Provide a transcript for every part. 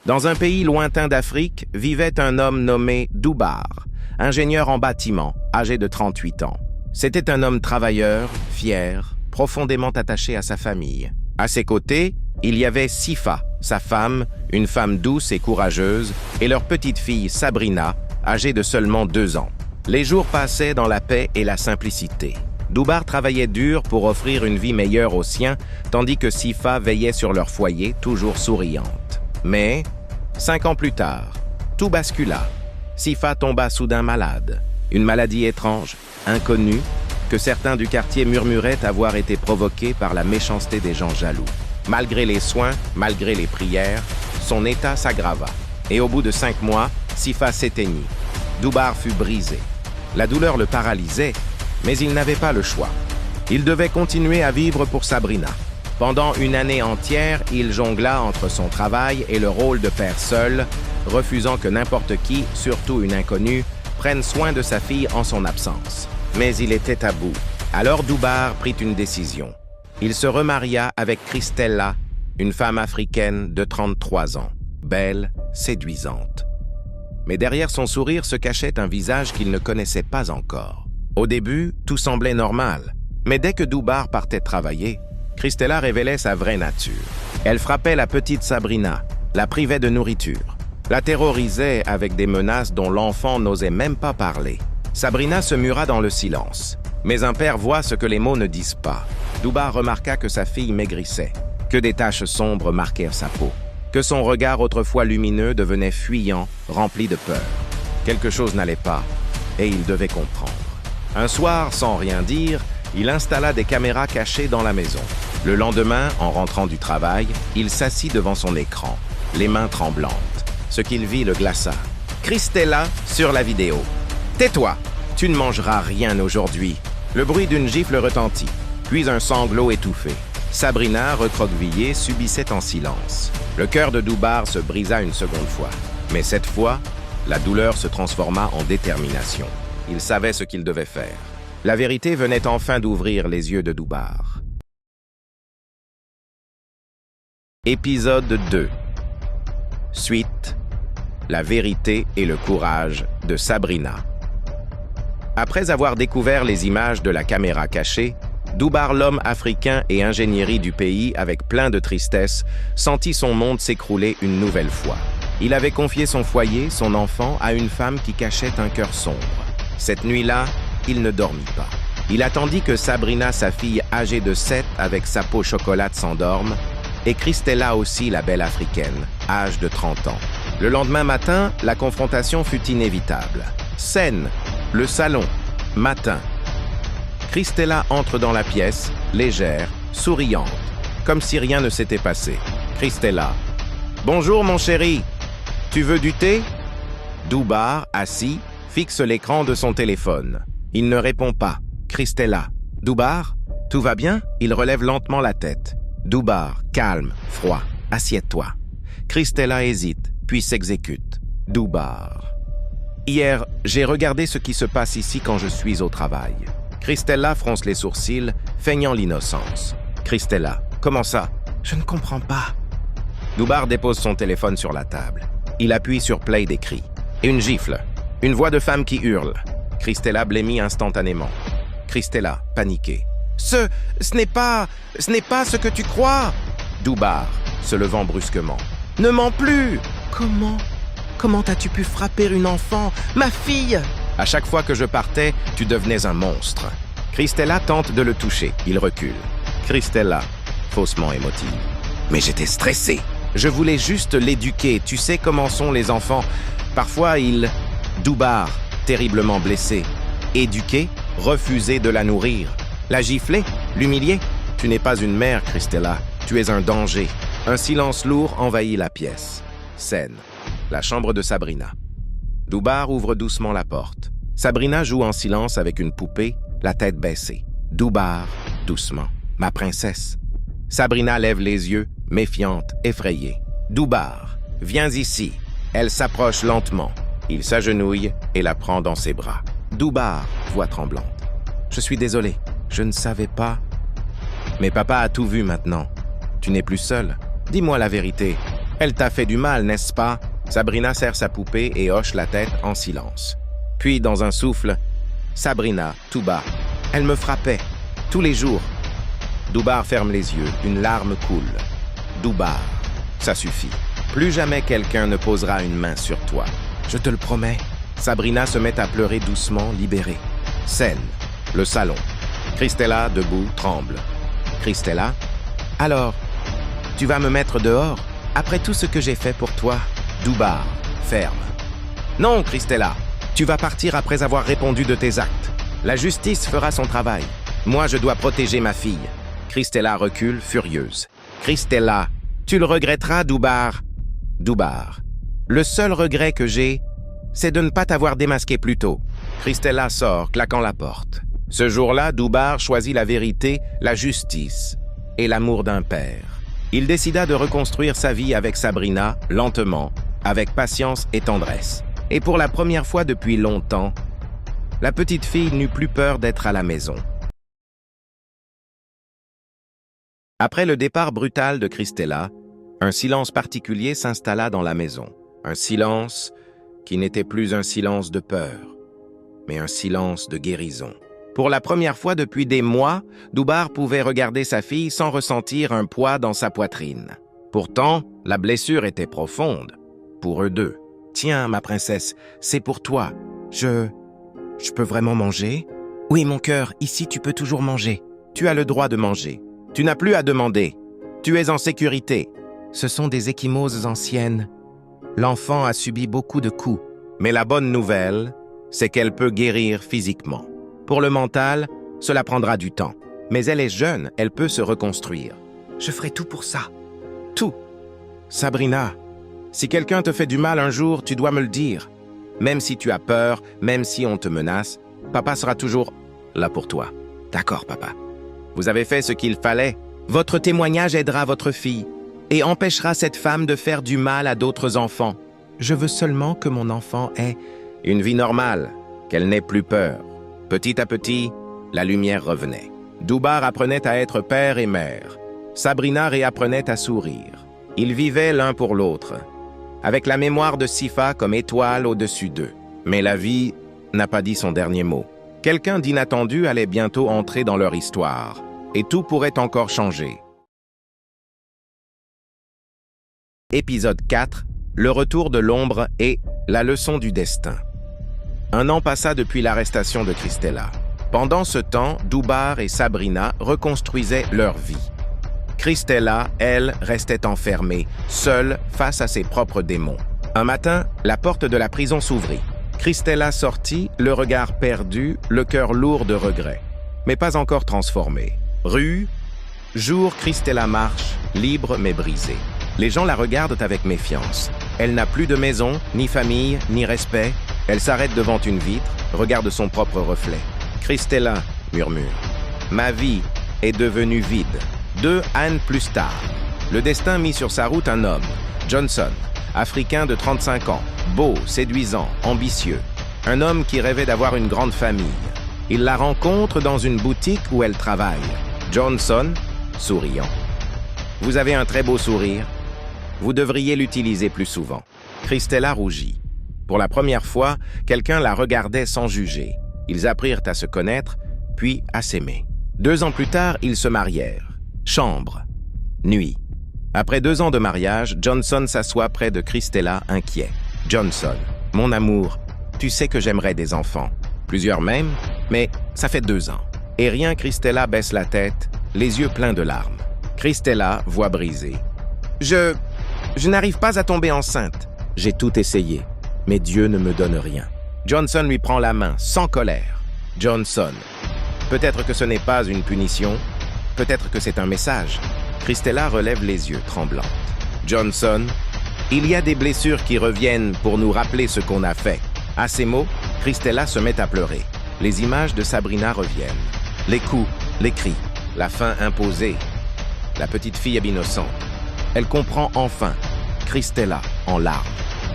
Dans un pays lointain d'Afrique vivait un homme nommé Doubar, ingénieur en bâtiment, âgé de 38 ans. C'était un homme travailleur, fier, profondément attaché à sa famille. À ses côtés, il y avait Sifa, sa femme, une femme douce et courageuse, et leur petite fille Sabrina, âgée de seulement 2 ans. Les jours passaient dans la paix et la simplicité. Doubar travaillait dur pour offrir une vie meilleure aux siens, tandis que Sifa veillait sur leur foyer, toujours souriante. Mais, 5 ans plus tard, tout bascula. Sifa tomba soudain malade. Une maladie étrange, inconnue, que certains du quartier murmuraient avoir été provoquée par la méchanceté des gens jaloux. Malgré les soins, malgré les prières, son état s'aggrava. Et au bout de 5 mois, Sifa s'éteignit. Doubar fut brisé. La douleur le paralysait, mais il n'avait pas le choix. Il devait continuer à vivre pour Sabrina. Pendant une année entière, il jongla entre son travail et le rôle de père seul, refusant que n'importe qui, surtout une inconnue, prenne soin de sa fille en son absence. Mais il était à bout. Alors Doubar prit une décision. Il se remaria avec Christella, une femme africaine de 33 ans, belle, séduisante. Mais derrière son sourire se cachait un visage qu'il ne connaissait pas encore. Au début, tout semblait normal, mais dès que Doubar partait travailler, Christella révélait sa vraie nature. Elle frappait la petite Sabrina, la privait de nourriture, la terrorisait avec des menaces dont l'enfant n'osait même pas parler. Sabrina se mura dans le silence. Mais un père voit ce que les mots ne disent pas. Doubar remarqua que sa fille maigrissait, que des taches sombres marquèrent sa peau, que son regard autrefois lumineux devenait fuyant, rempli de peur. Quelque chose n'allait pas, et il devait comprendre. Un soir, sans rien dire, il installa des caméras cachées dans la maison. Le lendemain, en rentrant du travail, il s'assit devant son écran, les mains tremblantes. Ce qu'il vit le glaça. Christella sur la vidéo. « Tais-toi, tu ne mangeras rien aujourd'hui. » Le bruit d'une gifle retentit, puis un sanglot étouffé. Sabrina, recroquevillée, subissait en silence. Le cœur de Doubar se brisa une seconde fois. Mais cette fois, la douleur se transforma en détermination. Il savait ce qu'il devait faire. La vérité venait enfin d'ouvrir les yeux de Doubar. Épisode 2. Suite. La vérité et le courage de Sabrina. Après avoir découvert les images de la caméra cachée, Doubar, l'homme africain et ingénierie du pays, avec plein de tristesse, sentit son monde s'écrouler une nouvelle fois. Il avait confié son foyer, son enfant, à une femme qui cachait un cœur sombre. Cette nuit-là, il ne dormit pas. Il attendit que Sabrina, sa fille âgée de 7, avec sa peau chocolate, s'endorme, et Christella aussi, la belle africaine, âge de 30 ans. Le lendemain matin, la confrontation fut inévitable. Scène, le salon, matin. Christella entre dans la pièce, légère, souriante, comme si rien ne s'était passé. Christella. « Bonjour mon chéri, tu veux du thé ?» Doubar, assis, fixe l'écran de son téléphone. Il ne répond pas. Christella. « Doubar, tout va bien ?» Il relève lentement la tête. Doubar, calme, froid. « Assieds-toi. » Christella hésite, puis s'exécute. Doubar. « Hier, j'ai regardé ce qui se passe ici quand je suis au travail. » Christella fronce les sourcils, feignant l'innocence. Christella. « Comment ça ?»« Je ne comprends pas. » Doubar dépose son téléphone sur la table. Il appuie sur play des cris. Et une gifle. Une voix de femme qui hurle. Christella blêmit instantanément. Christella, paniquée. Ce n'est pas ce que tu crois !» Doubar, se levant brusquement. « Ne mens plus !»« Comment as-tu pu frapper une enfant, ma fille ?» À chaque fois que je partais, tu devenais un monstre. Christella tente de le toucher. Il recule. Christella, faussement émotive. Mais j'étais stressé. Je voulais juste l'éduquer. Tu sais comment sont les enfants. Parfois, ils... Doubar, terriblement blessé. Éduquer, refuser de la nourrir. La gifler, l'humilier. Tu n'es pas une mère, Christella. Tu es un danger. Un silence lourd envahit la pièce. Scène. La chambre de Sabrina. Doubar ouvre doucement la porte. Sabrina joue en silence avec une poupée, la tête baissée. Doubar, doucement. « Ma princesse. » Sabrina lève les yeux, méfiante, effrayée. « Doubar, viens ici. » Elle s'approche lentement. Il s'agenouille et la prend dans ses bras. Doubar, voix tremblante. « Je suis désolé. Je ne savais pas. » Mais papa a tout vu maintenant. Tu n'es plus seule. Dis-moi la vérité. Elle t'a fait du mal, n'est-ce pas? Sabrina serre sa poupée et hoche la tête en silence. Puis, dans un souffle, Sabrina, tout bas. Elle me frappait, tous les jours. Doubar ferme les yeux, une larme coule. Doubar, ça suffit. Plus jamais quelqu'un ne posera une main sur toi. Je te le promets. Sabrina se met à pleurer doucement, libérée. Scène, le salon. Christella, debout, tremble. Christella, alors, tu vas me mettre dehors? Après tout ce que j'ai fait pour toi? Doubar, ferme. Non, Christella, tu vas partir après avoir répondu de tes actes. La justice fera son travail. Moi, je dois protéger ma fille. Christella recule, furieuse. Christella, tu le regretteras, Doubar. Doubar, le seul regret que j'ai, c'est de ne pas t'avoir démasqué plus tôt. Christella sort, claquant la porte. Ce jour-là, Doubar choisit la vérité, la justice et l'amour d'un père. Il décida de reconstruire sa vie avec Sabrina, lentement, avec patience et tendresse. Et pour la première fois depuis longtemps, la petite fille n'eut plus peur d'être à la maison. Après le départ brutal de Christella, un silence particulier s'installa dans la maison. Un silence qui n'était plus un silence de peur, mais un silence de guérison. Pour la première fois depuis des mois, Doubar pouvait regarder sa fille sans ressentir un poids dans sa poitrine. Pourtant, la blessure était profonde. Pour eux deux. « Tiens, ma princesse, c'est pour toi. Je peux vraiment manger? » « Oui, mon cœur, ici tu peux toujours manger. Tu as le droit de manger. Tu n'as plus à demander. Tu es en sécurité. » Ce sont des ecchymoses anciennes. L'enfant a subi beaucoup de coups. Mais la bonne nouvelle, c'est qu'elle peut guérir physiquement. Pour le mental, cela prendra du temps. Mais elle est jeune, elle peut se reconstruire. Je ferai tout pour ça. Tout. Sabrina, si quelqu'un te fait du mal un jour, tu dois me le dire. Même si tu as peur, même si on te menace, papa sera toujours là pour toi. D'accord, papa. Vous avez fait ce qu'il fallait. Votre témoignage aidera votre fille et empêchera cette femme de faire du mal à d'autres enfants. Je veux seulement que mon enfant ait une vie normale, qu'elle n'ait plus peur. Petit à petit, la lumière revenait. Doubar apprenait à être père et mère. Sabrina réapprenait à sourire. Ils vivaient l'un pour l'autre, avec la mémoire de Sifa comme étoile au-dessus d'eux. Mais la vie n'a pas dit son dernier mot. Quelqu'un d'inattendu allait bientôt entrer dans leur histoire, et tout pourrait encore changer. Épisode 4, le retour de l'ombre et la leçon du destin. Un an passa depuis l'arrestation de Christella. Pendant ce temps, Doubar et Sabrina reconstruisaient leur vie. Christella, elle, restait enfermée, seule face à ses propres démons. Un matin, la porte de la prison s'ouvrit. Christella sortit, le regard perdu, le cœur lourd de regrets. Mais pas encore transformé. Rue, jour, Christella marche, libre mais brisée. Les gens la regardent avec méfiance. Elle n'a plus de maison, ni famille, ni respect. Elle s'arrête devant une vitre, regarde son propre reflet. Christella, murmure. Ma vie est devenue vide. 2 Anne plus tard. Le destin mit sur sa route un homme, Johnson, africain de 35 ans, beau, séduisant, ambitieux. Un homme qui rêvait d'avoir une grande famille. Il la rencontre dans une boutique où elle travaille. Johnson, souriant. Vous avez un très beau sourire. Vous devriez l'utiliser plus souvent. Christella rougit. Pour la première fois, quelqu'un la regardait sans juger. Ils apprirent à se connaître, puis à s'aimer. 2 ans plus tard, ils se marièrent. Chambre. Nuit. Après 2 ans de mariage, Johnson s'assoit près de Christella, inquiet. Johnson, mon amour, tu sais que j'aimerais des enfants. Plusieurs même, mais ça fait 2 ans. Et rien, Christella baisse la tête, les yeux pleins de larmes. Christella, voix brisée. Je n'arrive pas à tomber enceinte. J'ai tout essayé, mais Dieu ne me donne rien. Johnson lui prend la main, sans colère. Johnson, peut-être que ce n'est pas une punition, peut-être que c'est un message. Christella relève les yeux, tremblante. Johnson, il y a des blessures qui reviennent pour nous rappeler ce qu'on a fait. À ces mots, Christella se met à pleurer. Les images de Sabrina reviennent. Les coups, les cris, la faim imposée. La petite fille innocente. Elle comprend enfin. Christella, en larmes.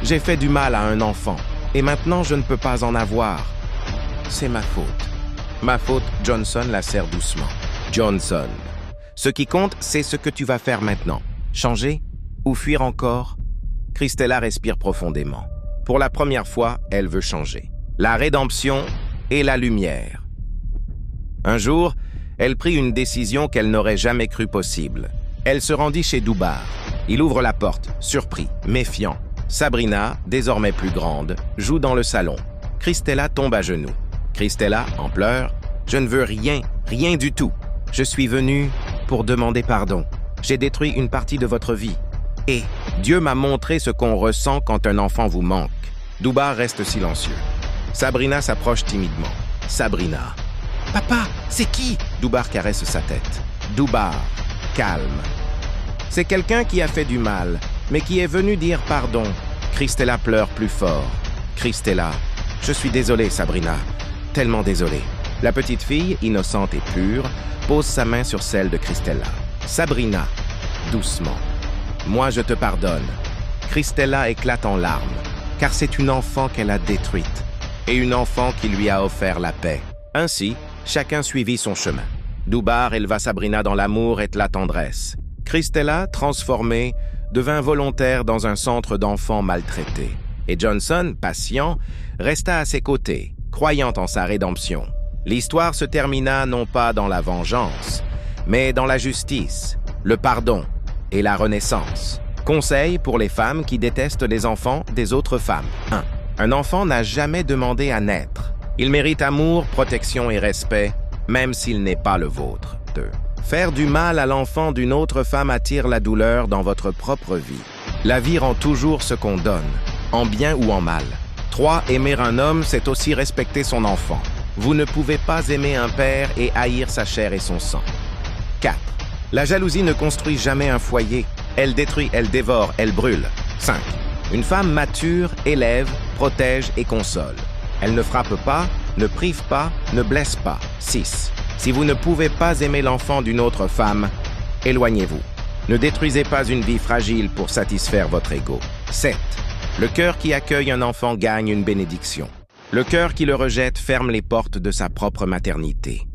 J'ai fait du mal à un enfant, et maintenant je ne peux pas en avoir. C'est ma faute. Ma faute, Johnson la serre doucement. Johnson. Ce qui compte, c'est ce que tu vas faire maintenant. Changer ou fuir encore? Christella respire profondément. Pour la première fois, elle veut changer. La rédemption et la lumière. Un jour, elle prit une décision qu'elle n'aurait jamais cru possible. Elle se rendit chez Doubar. Il ouvre la porte, surpris, méfiant. Sabrina, désormais plus grande, joue dans le salon. Christella tombe à genoux. Christella, en pleurs, « Je ne veux rien, rien du tout. Je suis venue pour demander pardon. J'ai détruit une partie de votre vie. Et Dieu m'a montré ce qu'on ressent quand un enfant vous manque. » Doubar reste silencieux. Sabrina s'approche timidement. Sabrina. « Papa, c'est qui ?» Doubar caresse sa tête. Doubar, calme. « C'est quelqu'un qui a fait du mal, mais qui est venu dire pardon. » Christella pleure plus fort. Christella. « Je suis désolée, Sabrina. Tellement désolée. » La petite fille, innocente et pure, pose sa main sur celle de Christella. Sabrina, doucement. « Moi, je te pardonne. » Christella éclate en larmes, car c'est une enfant qu'elle a détruite, et une enfant qui lui a offert la paix. Ainsi, chacun suivit son chemin. Doubar éleva Sabrina dans l'amour et la tendresse. Christella, transformée, devint volontaire dans un centre d'enfants maltraités. Et Johnson, patient, resta à ses côtés, croyant en sa rédemption. L'histoire se termina non pas dans la vengeance, mais dans la justice, le pardon et la renaissance. Conseil pour les femmes qui détestent les enfants des autres femmes. 1. Un enfant n'a jamais demandé à naître. Il mérite amour, protection et respect, même s'il n'est pas le vôtre. 2. Faire du mal à l'enfant d'une autre femme attire la douleur dans votre propre vie. La vie rend toujours ce qu'on donne, en bien ou en mal. 3. Aimer un homme, c'est aussi respecter son enfant. Vous ne pouvez pas aimer un père et haïr sa chair et son sang. 4. La jalousie ne construit jamais un foyer. Elle détruit, elle dévore, elle brûle. 5. Une femme mature élève, protège et console. Elle ne frappe pas, ne prive pas, ne blesse pas. 6. Si vous ne pouvez pas aimer l'enfant d'une autre femme, éloignez-vous. Ne détruisez pas une vie fragile pour satisfaire votre ego. 7. Le cœur qui accueille un enfant gagne une bénédiction. Le cœur qui le rejette ferme les portes de sa propre maternité.